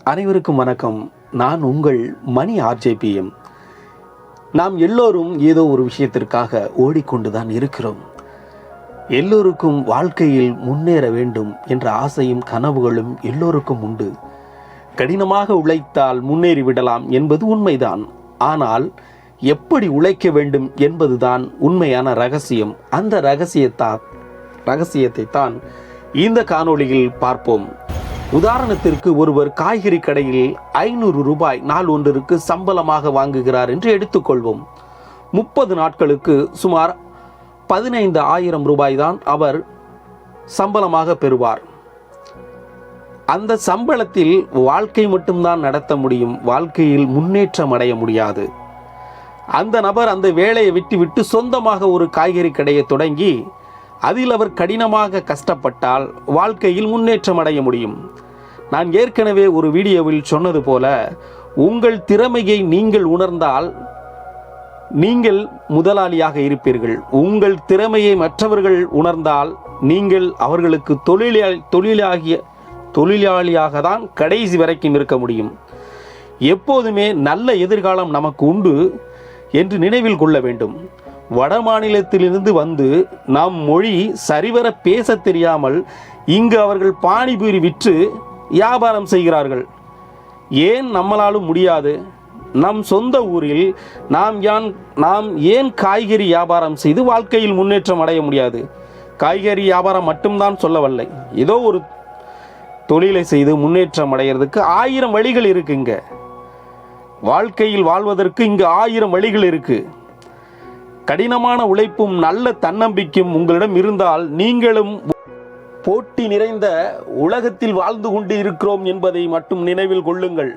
அனைவருக்கும் வணக்கம். நான் உங்கள் மணி ஆர்ஜேபிஎம். நாம் எல்லோரும் ஏதோ ஒரு விஷயத்திற்காக ஓடிக்கொண்டுதான் இருக்கிறோம். எல்லோருக்கும் வாழ்க்கையில் முன்னேற வேண்டும் என்ற ஆசையும் கனவுகளும் எல்லோருக்கும் உண்டு. கடினமாக உழைத்தால் முன்னேறிவிடலாம் என்பது உண்மைதான். ஆனால் எப்படி உழைக்க வேண்டும் என்பதுதான் உண்மையான ரகசியம். அந்த ரகசியத்தை தான் இந்த காணொளியில் பார்ப்போம். உதாரணத்திற்கு, ஒருவர் காய்கறி கடையில் 500 ரூபாய் நாள் ஒன்றிற்கு சம்பளமாக வாங்குகிறார் என்று எடுத்துக்கொள்வோம். 30 நாட்களுக்கு சுமார் 15,000 ரூபாய் தான் அவர் சம்பளமாக பெறுவார். அந்த சம்பளத்தில் வாழ்க்கை மட்டும்தான் நடத்த முடியும், வாழ்க்கையில் முன்னேற்றம் அடைய முடியாது. அந்த நபர் அந்த வேலையை விட்டுவிட்டு சொந்தமாக ஒரு காய்கறி கடையை தொடங்கி அதில் அவர் கடினமாக கஷ்டப்பட்டால் வாழ்க்கையில் முன்னேற்றம் அடைய முடியும். நான் ஏற்கனவே ஒரு வீடியோவில் சொன்னது போல, உங்கள் திறமையை நீங்கள் உணர்ந்தால் நீங்கள் முதலாளியாக இருப்பீர்கள். உங்கள் திறமையை மற்றவர்கள் உணர்ந்தால் நீங்கள் அவர்களுக்கு தொழிலாளியாக தான் கடைசி வரைக்கும் இருக்க முடியும். எப்போதுமே நல்ல எதிர்காலம் நமக்கு உண்டு என்று நினைவில் கொள்ள வேண்டும். வட மாநிலத்திலிருந்து வந்து நம் மொழி சரிவர பேச தெரியாமல் இங்கு அவர்கள் பானிபூரி விற்று வியாபாரம் செய்கிறார்கள். ஏன் நம்மளாலும் முடியாது? நம் சொந்த ஊரில் நாம் ஏன் காய்கறி வியாபாரம் செய்து வாழ்க்கையில் முன்னேற்றம் அடைய முடியாது? காய்கறி வியாபாரம் மட்டும்தான் சொல்லவில்லை, ஏதோ ஒரு தொழிலை செய்து முன்னேற்றம் அடைகிறதுக்கு 1000 வழிகள் இருக்குங்க. வாழ்க்கையில் வாழ்வதற்கு இங்கு 1000 வழிகள் இருக்கு. கடினமான உழைப்பும் நல்ல தன்னம்பிக்கையும் உங்களிடம் இருந்தால் நீங்களும் போட்டி நிறைந்த உலகத்தில் வாழ்ந்து கொண்டு இருக்கிறோம் என்பதை மட்டும் நினைவில் கொள்ளுங்கள்.